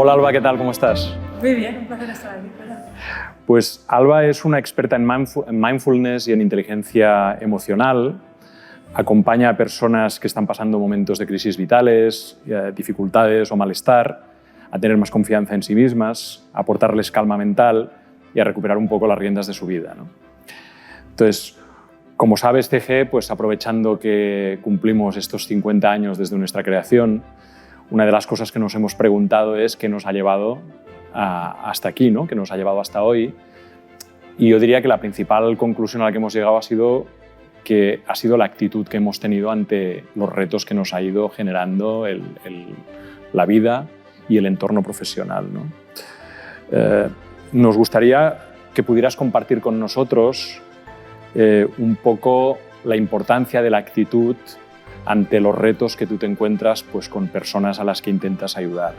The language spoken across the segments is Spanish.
Hola Alba, ¿qué tal? ¿Cómo estás? Muy bien, un placer estar aquí. Pues Alba es una experta en mindfulness y en inteligencia emocional. Acompaña a personas que están pasando momentos de crisis vitales, dificultades o malestar, a tener más confianza en sí mismas, a aportarles calma mental y a recuperar un poco las riendas de su vida, ¿no? Entonces, como sabes, TG, pues aprovechando que cumplimos estos 50 años desde nuestra creación, una de las cosas que nos hemos preguntado es qué nos ha llevado hasta aquí, ¿no? Qué nos ha llevado hasta hoy. Y yo diría que la principal conclusión a la que hemos llegado ha sido que ha sido la actitud que hemos tenido ante los retos que nos ha ido generando la vida y el entorno profesional, ¿no? Nos gustaría que pudieras compartir con nosotros un poco la importancia de la actitud ante los retos que tú te encuentras pues, con personas a las que intentas ayudar.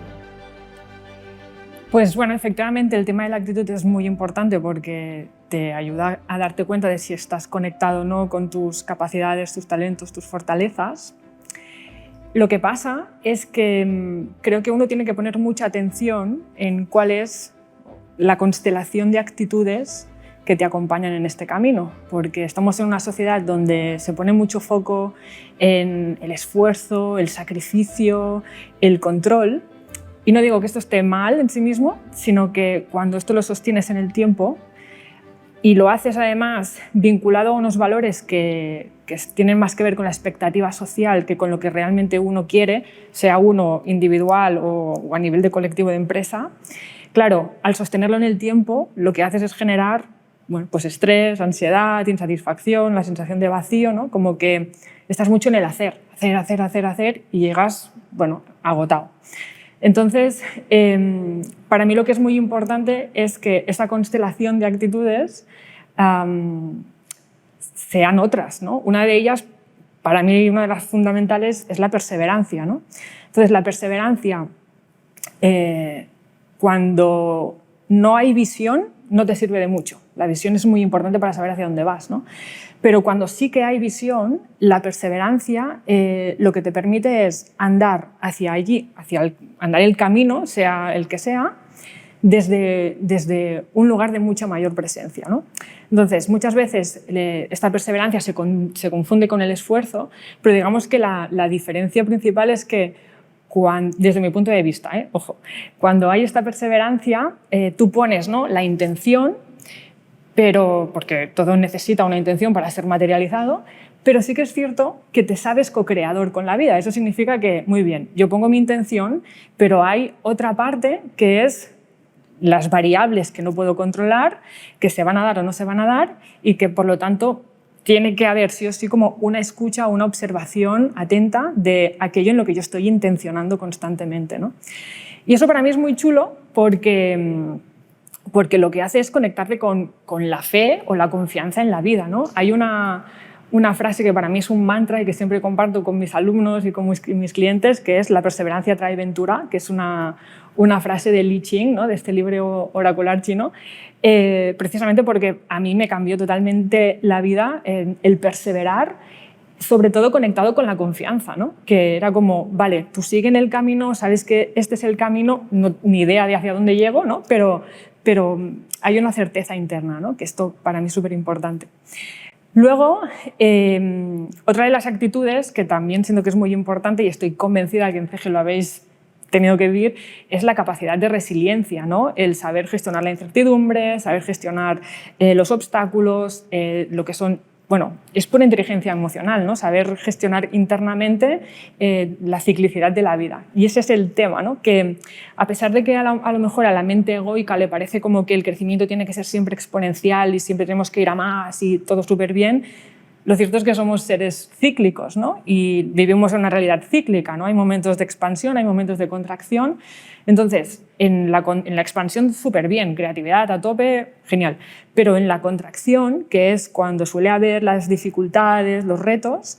Pues bueno, efectivamente el tema de la actitud es muy importante porque te ayuda a darte cuenta de si estás conectado o no con tus capacidades, tus talentos, tus fortalezas. Lo que pasa es que creo que uno tiene que poner mucha atención en cuál es la constelación de actitudes que te acompañan en este camino, porque estamos en una sociedad donde se pone mucho foco en el esfuerzo, el sacrificio, el control. Y no digo que esto esté mal en sí mismo, sino que cuando esto lo sostienes en el tiempo y lo haces además vinculado a unos valores que tienen más que ver con la expectativa social que con lo que realmente uno quiere, sea uno individual o a nivel de colectivo de empresa, claro, al sostenerlo en el tiempo lo que haces es generar pues estrés, ansiedad, insatisfacción, la sensación de vacío, ¿no? Como que estás mucho en el hacer y llegas agotado. Entonces, para mí lo que es muy importante es que esa constelación de actitudes sean otras, ¿no? Una de ellas, para mí, una de las fundamentales es la perseverancia, ¿no? Entonces, la perseverancia, cuando no hay visión, no te sirve de mucho. La visión es muy importante para saber hacia dónde vas, ¿no? Pero cuando sí que hay visión, la perseverancia lo que te permite es andar hacia allí, andar el camino, sea el que sea, desde un lugar de mucha mayor presencia, ¿no? Entonces, muchas veces esta perseverancia se confunde con el esfuerzo, pero digamos que la diferencia principal es que desde mi punto de vista, ojo, cuando hay esta perseverancia, tú pones, ¿no?, la intención, pero porque todo necesita una intención para ser materializado, pero sí que es cierto que te sabes co-creador con la vida. Eso significa que, muy bien, yo pongo mi intención, pero hay otra parte que es las variables que no puedo controlar, que se van a dar o no se van a dar y que, por lo tanto, tiene que haber sí o sí como una escucha, una observación atenta de aquello en lo que yo estoy intencionando constantemente, ¿no? Y eso para mí es muy chulo porque lo que hace es conectarte con la fe o la confianza en la vida, ¿no? Hay una frase que para mí es un mantra y que siempre comparto con mis alumnos y con mis clientes, que es la perseverancia trae ventura, que es una frase de Li Qing, ¿no?, de este libro oracular chino, precisamente porque a mí me cambió totalmente la vida el perseverar, sobre todo conectado con la confianza, ¿no? Que era como, vale, tú sigue en el camino, sabes que este es el camino, no, ni idea de hacia dónde llego, ¿no? Pero hay una certeza interna, ¿no?, que esto para mí es súper importante. Luego, otra de las actitudes que también siento que es muy importante y estoy convencida que en CG lo habéis tenido que vivir, es la capacidad de resiliencia, ¿no? El saber gestionar la incertidumbre, saber gestionar los obstáculos, lo que son, es pura inteligencia emocional, ¿no? Saber gestionar internamente la ciclicidad de la vida. Y ese es el tema, ¿no? Que a pesar de que a lo mejor a la mente egoica le parece como que el crecimiento tiene que ser siempre exponencial y siempre tenemos que ir a más y todo súper bien, lo cierto es que somos seres cíclicos, ¿no? Y vivimos en una realidad cíclica, ¿no? Hay momentos de expansión, hay momentos de contracción. Entonces, en la expansión súper bien, creatividad a tope, genial. Pero en la contracción, que es cuando suele haber las dificultades, los retos,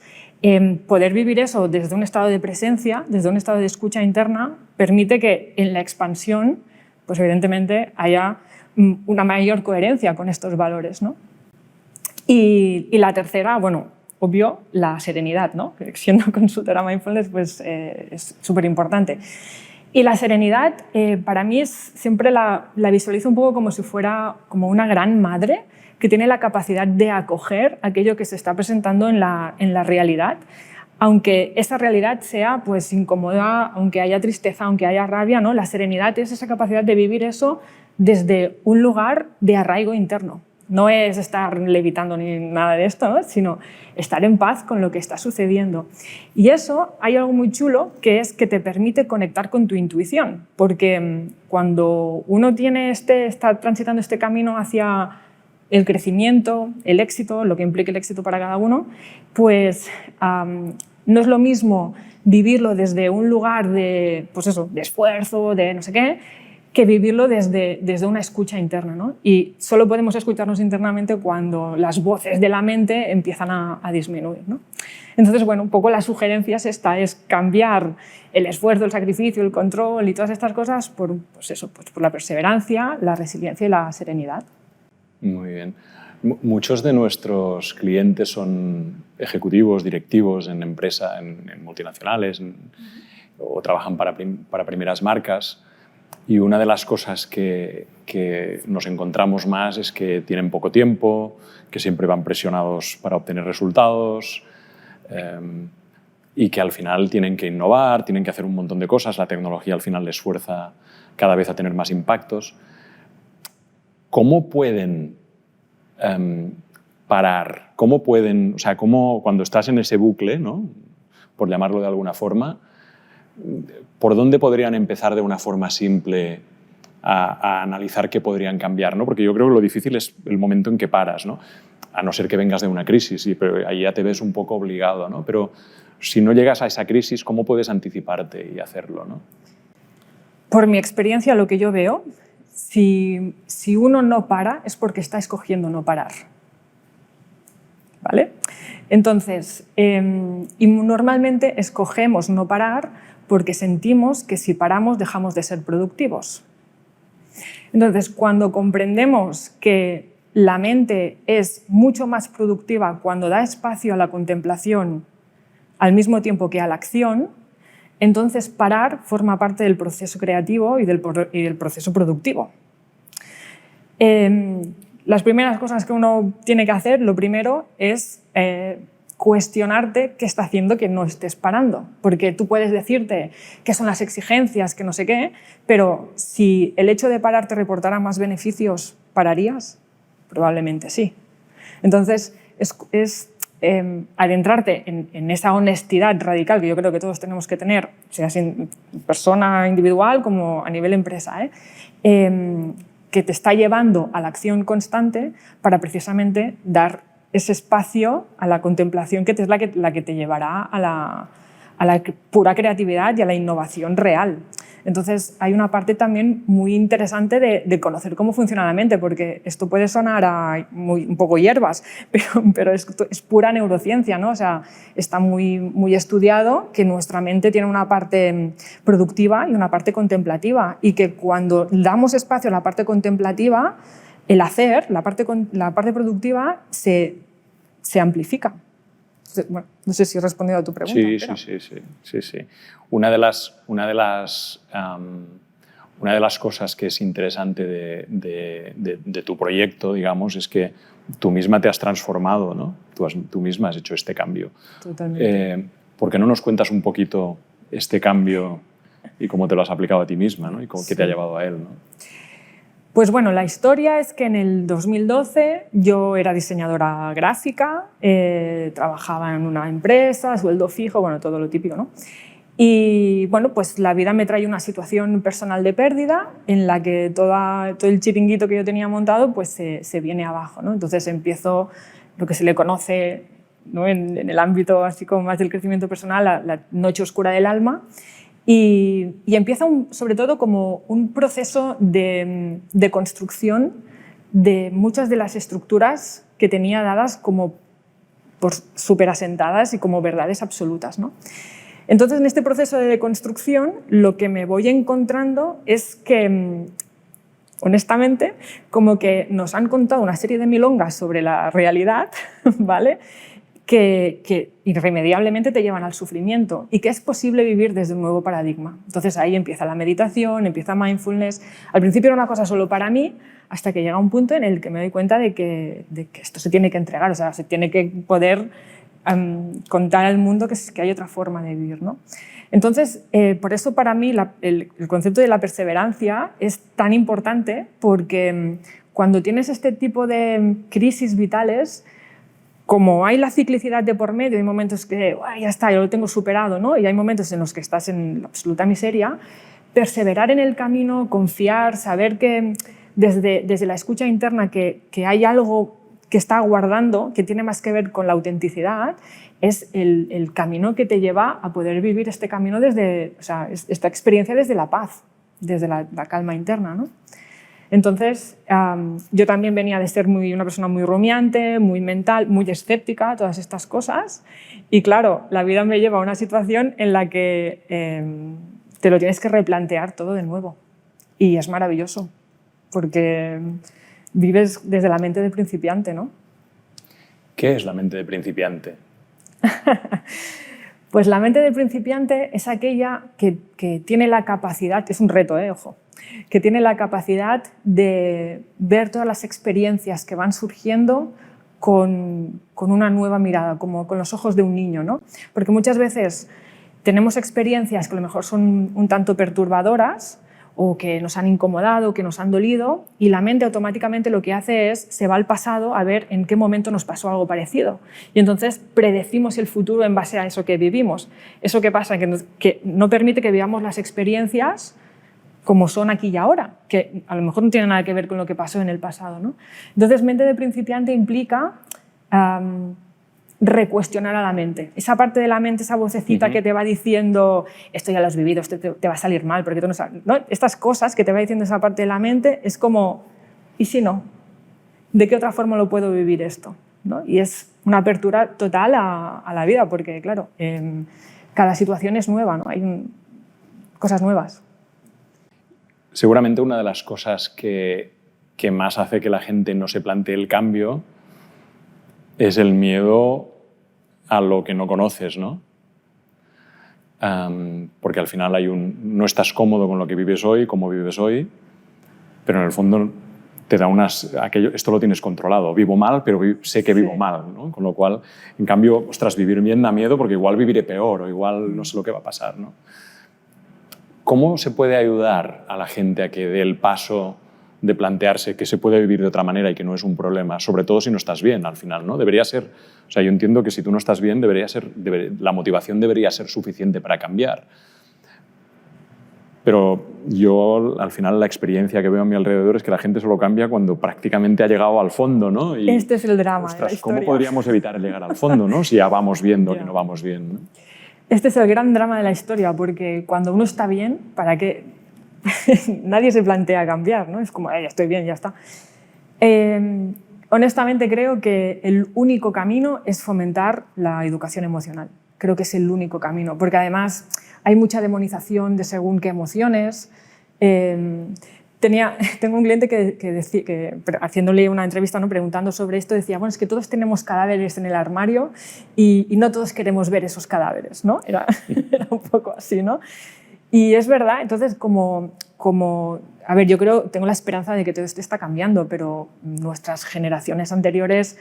poder vivir eso desde un estado de presencia, desde un estado de escucha interna, permite que en la expansión, pues evidentemente haya una mayor coherencia con estos valores, ¿no? Y la tercera, obvio, la serenidad, ¿no? Que siendo consultora mindfulness, pues es súper importante. Y la serenidad, para mí, siempre la visualizo un poco como si fuera como una gran madre que tiene la capacidad de acoger aquello que se está presentando en la realidad, aunque esa realidad sea pues, incómoda, aunque haya tristeza, aunque haya rabia, ¿no? La serenidad es esa capacidad de vivir eso desde un lugar de arraigo interno. No es estar levitando ni nada de esto, ¿no? Sino estar en paz con lo que está sucediendo. Y eso, hay algo muy chulo, que es que te permite conectar con tu intuición, porque cuando uno está transitando este camino hacia el crecimiento, el éxito, lo que implique el éxito para cada uno, pues no es lo mismo vivirlo desde un lugar de, pues eso, de esfuerzo, de no sé qué, que vivirlo desde una escucha interna, ¿no? Y solo podemos escucharnos internamente cuando las voces de la mente empiezan a disminuir, ¿no? Entonces, bueno, un poco la sugerencia es esta, es cambiar el esfuerzo, el sacrificio, el control y todas estas cosas por, pues eso, pues por la perseverancia, la resiliencia y la serenidad. Muy bien. Muchos de nuestros clientes son ejecutivos, directivos en empresas, en multinacionales, o trabajan para primeras marcas. Y una de las cosas que nos encontramos más es que tienen poco tiempo, que siempre van presionados para obtener resultados y que al final tienen que innovar, tienen que hacer un montón de cosas. La tecnología al final les fuerza cada vez a tener más impactos. ¿Cómo pueden parar? ¿Cómo pueden, o sea, cuando estás en ese bucle, ¿no? Por llamarlo de alguna forma, ¿por dónde podrían empezar de una forma simple a analizar qué podrían cambiar, ¿no? Porque yo creo que lo difícil es el momento en que paras, ¿no? A no ser que vengas de una crisis, pero ahí ya te ves un poco obligado, ¿no? Pero si no llegas a esa crisis, ¿cómo puedes anticiparte y hacerlo, ¿no? Por mi experiencia, lo que yo veo, si uno no para es porque está escogiendo no parar, ¿vale? Entonces, y normalmente escogemos no parar porque sentimos que si paramos dejamos de ser productivos. Entonces, cuando comprendemos que la mente es mucho más productiva cuando da espacio a la contemplación al mismo tiempo que a la acción, entonces parar forma parte del proceso creativo y del proceso productivo. Las primeras cosas que uno tiene que hacer, lo primero es cuestionarte qué está haciendo que no estés parando. Porque tú puedes decirte qué son las exigencias, que no sé qué, pero si el hecho de parar te reportara más beneficios, ¿pararías? Probablemente sí. Entonces, es adentrarte en esa honestidad radical que yo creo que todos tenemos que tener, sea sin persona individual como a nivel empresa, que te está llevando a la acción constante para precisamente dar ese espacio a la contemplación que es la que te llevará a la pura creatividad y a la innovación real. Entonces, hay una parte también muy interesante de conocer cómo funciona la mente, porque esto puede sonar a un poco hierbas, pero es pura neurociencia, ¿no? O sea, está muy estudiado que nuestra mente tiene una parte productiva y una parte contemplativa, y que cuando damos espacio a la parte contemplativa, el hacer, la parte productiva, se amplifica. Bueno, no sé si he respondido a tu pregunta. Sí. Una de las cosas que es interesante de tu proyecto, digamos, es que tú misma te has transformado, ¿no? Tú misma has hecho este cambio. Totalmente. ¿Por qué no nos cuentas un poquito este cambio y cómo te lo has aplicado a ti misma, ¿no? Y qué te ha llevado a él, ¿no? Pues bueno, la historia es que en el 2012 yo era diseñadora gráfica, trabajaba en una empresa, sueldo fijo, bueno, todo lo típico, ¿no? Y bueno, pues la vida me trae una situación personal de pérdida en la que todo el chiringuito que yo tenía montado pues se viene abajo, ¿no? Entonces empiezo lo que se le conoce, ¿no? en el ámbito así como más del crecimiento personal, la noche oscura del alma. Y empieza sobre todo como un proceso de construcción de muchas de las estructuras que tenía dadas como por súper asentadas y como verdades absolutas, ¿no? Entonces, en este proceso de deconstrucción, lo que me voy encontrando es que, honestamente, como que nos han contado una serie de milongas sobre la realidad, ¿vale? que irremediablemente te llevan al sufrimiento y que es posible vivir desde un nuevo paradigma. Entonces ahí empieza la meditación, empieza mindfulness. Al principio era una cosa solo para mí, hasta que llega un punto en el que me doy cuenta de que esto se tiene que entregar, o sea, se tiene que poder contar al mundo que hay otra forma de vivir, ¿no? Entonces, por eso para mí el concepto de la perseverancia es tan importante, porque cuando tienes este tipo de crisis vitales, como hay la ciclicidad de por medio, hay momentos que ya está, yo lo tengo superado, ¿no? Y hay momentos en los que estás en la absoluta miseria, perseverar en el camino, confiar, saber que desde la escucha interna que hay algo que está aguardando, que tiene más que ver con la autenticidad, es el camino que te lleva a poder vivir este camino desde, o sea, esta experiencia desde la paz, desde la calma interna, ¿no? Entonces, yo también venía de ser una persona muy rumiante, muy mental, muy escéptica, todas estas cosas. Y claro, la vida me lleva a una situación en la que te lo tienes que replantear todo de nuevo. Y es maravilloso, porque vives desde la mente del principiante, ¿no? ¿Qué es la mente de principiante? Pues la mente del principiante es aquella que tiene la capacidad, es un reto, ojo, que tiene la capacidad de ver todas las experiencias que van surgiendo con una nueva mirada, como con los ojos de un niño, ¿no? Porque muchas veces tenemos experiencias que a lo mejor son un tanto perturbadoras, o que nos han incomodado, que nos han dolido, y la mente automáticamente lo que hace es, se va al pasado a ver en qué momento nos pasó algo parecido. Y entonces predecimos el futuro en base a eso que vivimos. Eso que pasa, que no permite que vivamos las experiencias como son aquí y ahora, que a lo mejor no tiene nada que ver con lo que pasó en el pasado, ¿no? Entonces, mente de principiante implica recuestionar a la mente. Esa parte de la mente, esa vocecita que te va diciendo esto ya lo has vivido, esto te va a salir mal, porque tú no sabes, ¿no? Estas cosas que te va diciendo esa parte de la mente es como, ¿y si no? ¿De qué otra forma lo puedo vivir esto? ¿No? Y es una apertura total a la vida, porque claro, cada situación es nueva, ¿no? Hay cosas nuevas. Seguramente una de las cosas que más hace que la gente no se plantee el cambio es el miedo a lo que no conoces, ¿no? Porque al final no estás cómodo con lo que vives hoy, cómo vives hoy, pero en el fondo te da esto lo tienes controlado. Vivo mal, pero sé que vivo mal, ¿no? Con lo cual, en cambio, ostras, vivir bien da miedo porque igual viviré peor o igual no sé lo que va a pasar, ¿no? ¿Cómo se puede ayudar a la gente a que dé el paso de plantearse que se puede vivir de otra manera y que no es un problema, sobre todo si no estás bien al final, ¿no? Debería ser, o sea, yo entiendo que si tú no estás bien, la motivación debería ser suficiente para cambiar. Pero yo, al final, la experiencia que veo a mi alrededor es que la gente solo cambia cuando prácticamente ha llegado al fondo, ¿no? Y, este es el drama, ostras, de la historia. ¿cómo podríamos evitar llegar al fondo, ¿no? Si ya vamos viendo que no vamos bien, ¿no? Este es el gran drama de la historia, porque cuando uno está bien, ¿para qué? Nadie se plantea cambiar, ¿no? Es como, ya estoy bien, ya está. Honestamente creo que el único camino es fomentar la educación emocional. Creo que es el único camino, porque además hay mucha demonización de según qué emociones. Tengo un cliente que haciéndole una entrevista, ¿no?, preguntando sobre esto, decía, bueno, es que todos tenemos cadáveres en el armario y no todos queremos ver esos cadáveres, ¿no? Era un poco así, ¿no? Y es verdad, entonces a ver, yo tengo la esperanza de que todo esto está cambiando, pero nuestras generaciones anteriores,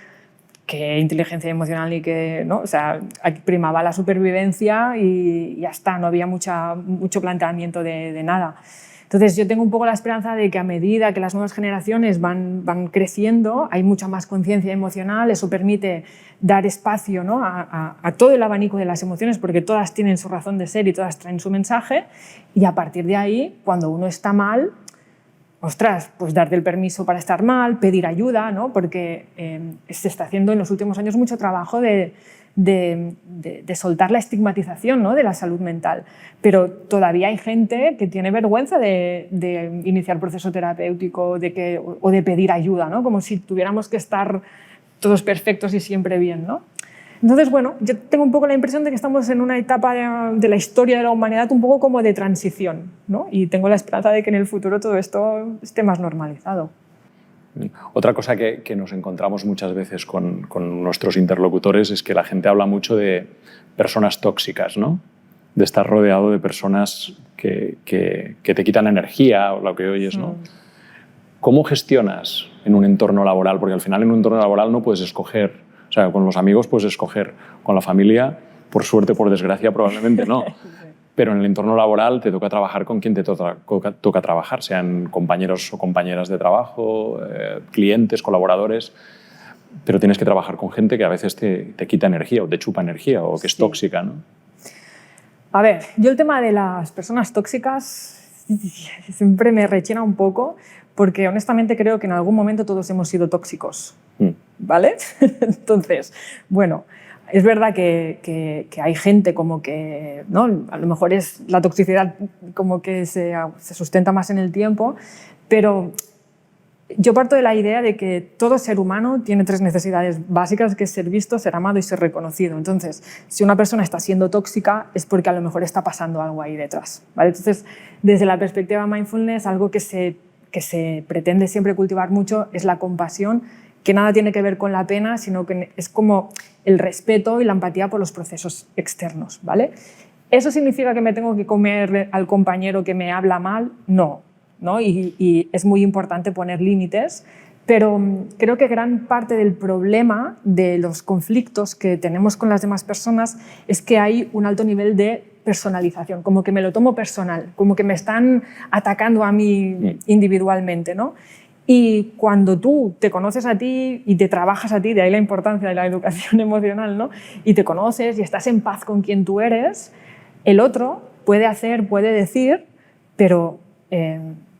que inteligencia emocional y que, ¿no? O sea, primaba la supervivencia y ya está, no había mucho planteamiento de nada. Entonces yo tengo un poco la esperanza de que a medida que las nuevas generaciones van creciendo, hay mucha más conciencia emocional, eso permite dar espacio, ¿no?, a todo el abanico de las emociones, porque todas tienen su razón de ser y todas traen su mensaje, y a partir de ahí, cuando uno está mal, ostras, pues darte el permiso para estar mal, pedir ayuda, ¿no?, porque se está haciendo en los últimos años mucho trabajo de soltar la estigmatización, ¿no?, de la salud mental, pero todavía hay gente que tiene vergüenza de iniciar proceso terapéutico o de pedir ayuda, ¿no?, como si tuviéramos que estar todos perfectos y siempre bien, ¿no? Entonces, bueno, yo tengo un poco la impresión de que estamos en una etapa de la historia de la humanidad un poco como de transición, ¿no? Y tengo la esperanza de que en el futuro todo esto esté más normalizado. Otra cosa que nos encontramos muchas veces con nuestros interlocutores es que la gente habla mucho de personas tóxicas, ¿no? De estar rodeado de personas que te quitan energía o lo que oyes, ¿no? ¿Cómo gestionas en un entorno laboral? Porque al final en un entorno laboral no puedes escoger. O sea, con los amigos puedes escoger, con la familia, por suerte, por desgracia, probablemente no. Pero en el entorno laboral te toca trabajar con quien te toca trabajar, sean compañeros o compañeras de trabajo, clientes, colaboradores, pero tienes que trabajar con gente que a veces te quita energía o te chupa energía o que es tóxica, ¿no? A ver, yo el tema de las personas tóxicas siempre me rechina un poco porque honestamente creo que en algún momento todos hemos sido tóxicos, ¿vale? Entonces, bueno, es verdad que hay gente como que, ¿no? A lo mejor es la toxicidad como que se sustenta más en el tiempo, pero yo parto de la idea de que todo ser humano tiene 3 necesidades básicas, que es ser visto, ser amado y ser reconocido. Entonces, si una persona está siendo tóxica es porque a lo mejor está pasando algo ahí detrás, ¿vale? Entonces, desde la perspectiva mindfulness, algo que se pretende siempre cultivar mucho es la compasión, que nada tiene que ver con la pena, sino que es como el respeto y la empatía por los procesos externos, ¿vale? ¿Eso significa que me tengo que comer al compañero que me habla mal? No, ¿no? Y es muy importante poner límites, pero creo que gran parte del problema de los conflictos que tenemos con las demás personas es que hay un alto nivel de personalización, como que me lo tomo personal, como que me están atacando a mí individualmente, ¿no? Y cuando tú te conoces a ti y te trabajas a ti, de ahí la importancia de la educación emocional, ¿no? Y te conoces y estás en paz con quien tú eres, el otro puede hacer, puede decir, pero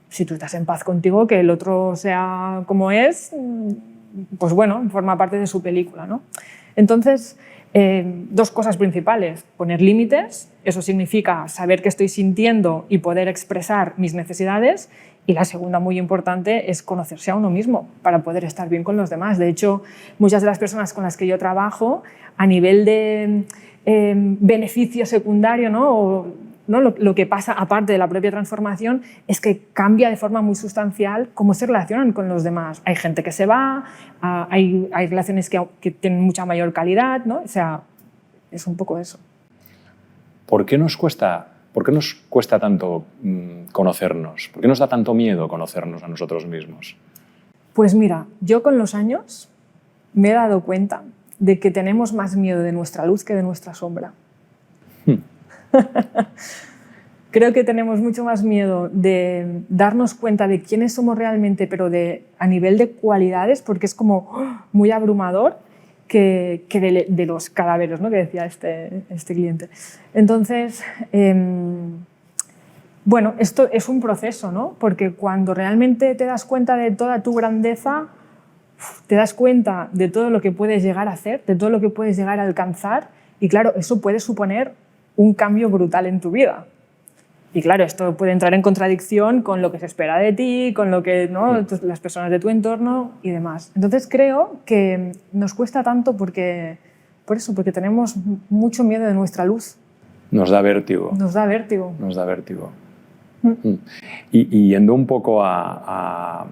si tú estás en paz contigo, que el otro sea como es, pues bueno, forma parte de su película, ¿no? Entonces, 2 cosas principales: poner límites, eso significa saber qué estoy sintiendo y poder expresar mis necesidades, y la segunda, muy importante, es conocerse a uno mismo para poder estar bien con los demás. De hecho, muchas de las personas con las que yo trabajo, a nivel de beneficio secundario, ¿no? ¿no? Lo que pasa aparte de la propia transformación es que cambia de forma muy sustancial cómo se relacionan con los demás. Hay gente que se va, hay relaciones que tienen mucha mayor calidad, ¿no? O sea, es un poco eso. ¿Por qué nos cuesta tanto conocernos? ¿Por qué nos da tanto miedo conocernos a nosotros mismos? Pues mira, yo con los años me he dado cuenta de que tenemos más miedo de nuestra luz que de nuestra sombra. Creo que tenemos mucho más miedo de darnos cuenta de quiénes somos realmente, pero a nivel de cualidades, porque es como muy abrumador, que de los cadáveres, ¿no? Que decía este cliente. Entonces, bueno, esto es un proceso, ¿no? Porque cuando realmente te das cuenta de toda tu grandeza, te das cuenta de todo lo que puedes llegar a hacer, de todo lo que puedes llegar a alcanzar, y claro, eso puede suponer un cambio brutal en tu vida. Y claro, esto puede entrar en contradicción con lo que se espera de ti, con lo que, ¿no? Las personas de tu entorno y demás. Entonces creo que nos cuesta tanto porque tenemos mucho miedo de nuestra luz. Nos da vértigo. Nos da vértigo. Nos da vértigo. Y yendo un poco a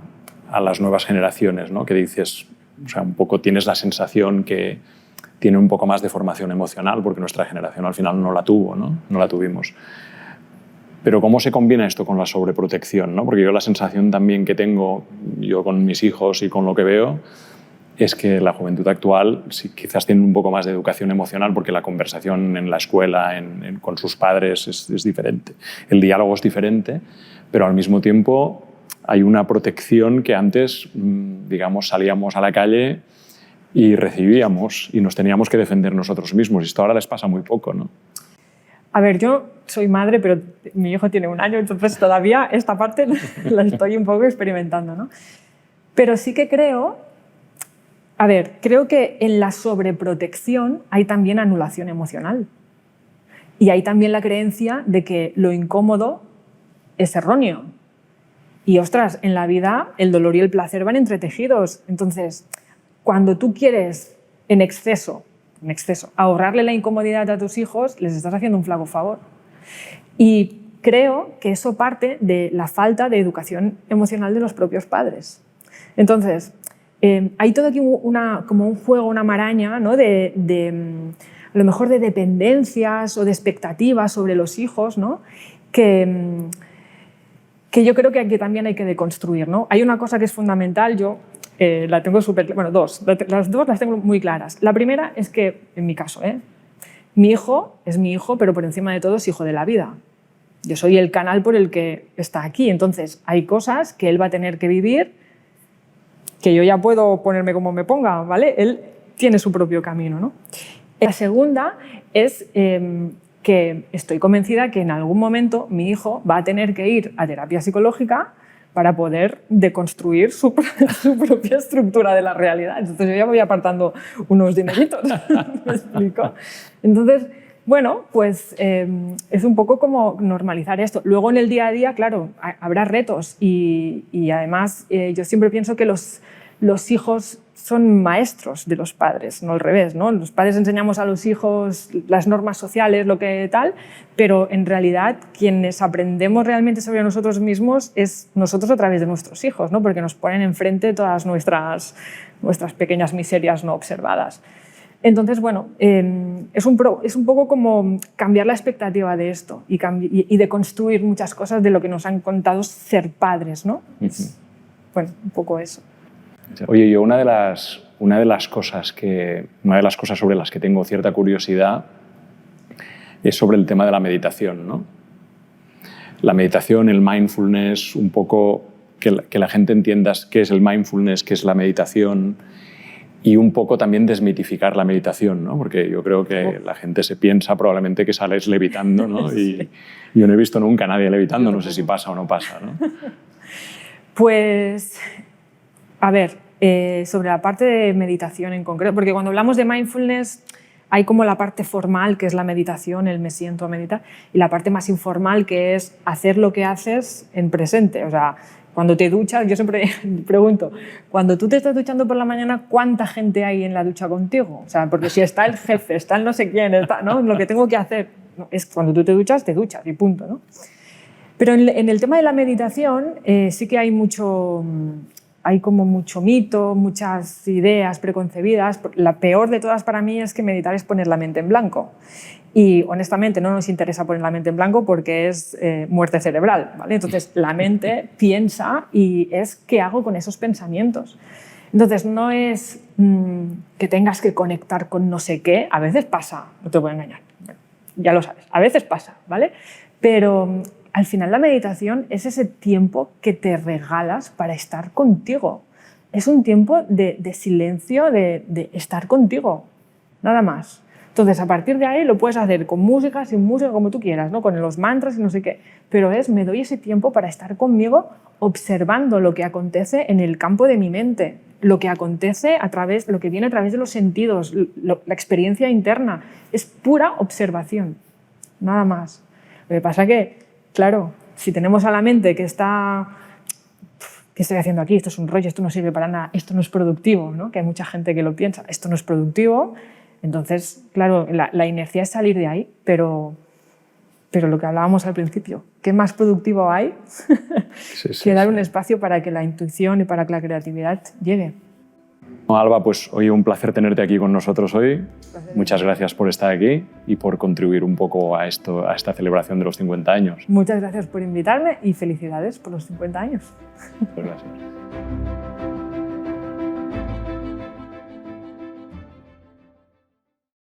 las nuevas generaciones, ¿no? Que dices, o sea, un poco tienes la sensación que tiene un poco más de formación emocional, porque nuestra generación al final no la tuvo, ¿no? No la tuvimos. Pero ¿cómo se combina esto con la sobreprotección, ¿no? Porque yo la sensación también que tengo, yo con mis hijos y con lo que veo, es que la juventud actual sí, quizás tiene un poco más de educación emocional, porque la conversación en la escuela, con sus padres, es diferente. El diálogo es diferente, pero al mismo tiempo hay una protección que antes, digamos, salíamos a la calle y recibíamos y nos teníamos que defender nosotros mismos. Y esto ahora les pasa muy poco, ¿no? A ver, yo soy madre, pero mi hijo tiene 1 año, entonces todavía esta parte la estoy un poco experimentando, ¿no? Pero sí que creo que en la sobreprotección hay también anulación emocional. Y hay también la creencia de que lo incómodo es erróneo. Y, ostras, en la vida el dolor y el placer van entretejidos. Entonces, cuando tú quieres en exceso, ahorrarle la incomodidad a tus hijos, les estás haciendo un flaco favor. Y creo que eso parte de la falta de educación emocional de los propios padres. Entonces, hay todo aquí como un juego, una maraña, ¿no? A lo mejor de dependencias o de expectativas sobre los hijos, ¿no? que yo creo que aquí también hay que deconstruir, ¿no? Hay una cosa que es fundamental, yo la tengo las dos las tengo muy claras. La primera es que, en mi caso, mi hijo es mi hijo, pero por encima de todo es hijo de la vida. Yo soy el canal por el que está aquí, entonces hay cosas que él va a tener que vivir que yo ya puedo ponerme como me ponga, ¿vale? Él tiene su propio camino, ¿no? La segunda es que estoy convencida que en algún momento mi hijo va a tener que ir a terapia psicológica para poder deconstruir su propia estructura de la realidad. Entonces yo ya voy apartando unos dineritos, ¿me explico? Entonces, bueno, pues es un poco como normalizar esto. Luego en el día a día, claro, habrá retos y además yo siempre pienso que los hijos son maestros de los padres, no al revés, ¿no? Los padres enseñamos a los hijos las normas sociales, lo que tal, pero en realidad quienes aprendemos realmente sobre nosotros mismos es nosotros a través de nuestros hijos, ¿no? Porque nos ponen enfrente todas nuestras pequeñas miserias no observadas. Entonces, bueno, es un poco como cambiar la expectativa de esto y de construir muchas cosas de lo que nos han contado ser padres, ¿no? Bueno, un poco eso. Oye, yo una de las cosas sobre las que tengo cierta curiosidad es sobre el tema de la meditación, ¿no? La meditación, el mindfulness, un poco que la gente entienda qué es el mindfulness, qué es la meditación y un poco también desmitificar la meditación, ¿no? Porque yo creo que la gente se piensa probablemente que sales levitando, ¿no? Sí. Y yo no he visto nunca a nadie levitando, no sé si pasa o no pasa, ¿no? Pues, a ver, sobre la parte de meditación en concreto, porque cuando hablamos de mindfulness hay como la parte formal, que es la meditación, el me siento a meditar, y la parte más informal, que es hacer lo que haces en presente. O sea, cuando te duchas, yo siempre pregunto, cuando tú te estás duchando por la mañana, ¿cuánta gente hay en la ducha contigo? O sea, porque si está el jefe, está el no sé quién, está, ¿no? Lo que tengo que hacer es cuando tú te duchas y punto, ¿no? Pero en el tema de la meditación sí que hay como mucho mito, muchas ideas preconcebidas. La peor de todas para mí es que meditar es poner la mente en blanco. Y honestamente no nos interesa poner la mente en blanco porque es muerte cerebral, ¿vale? Entonces la mente piensa y es ¿qué hago con esos pensamientos? Entonces no es que tengas que conectar con no sé qué, a veces pasa, no te voy a engañar, ya lo sabes, a veces pasa, ¿vale? Pero al final la meditación es ese tiempo que te regalas para estar contigo. Es un tiempo de silencio, de estar contigo, nada más. Entonces, a partir de ahí lo puedes hacer con música, sin música, como tú quieras, ¿no? Con los mantras y no sé qué. Pero me doy ese tiempo para estar conmigo observando lo que acontece en el campo de mi mente, lo que acontece lo que viene a través de los sentidos, la experiencia interna. Es pura observación, nada más. Lo que pasa que, claro, si tenemos a la mente que está... ¿Qué estoy haciendo aquí? Esto es un rollo, esto no sirve para nada, esto no es productivo, ¿no? Que hay mucha gente que lo piensa, esto no es productivo. Entonces, claro, la inercia es salir de ahí, pero lo que hablábamos al principio, ¿qué más productivo hay que dar un espacio para que la intuición y para que la creatividad llegue? Alba, pues oye, un placer tenerte aquí con nosotros hoy. Muchas gracias por estar aquí y por contribuir un poco a esta celebración de los 50 años. Muchas gracias por invitarme y felicidades por los 50 años. Muchas gracias.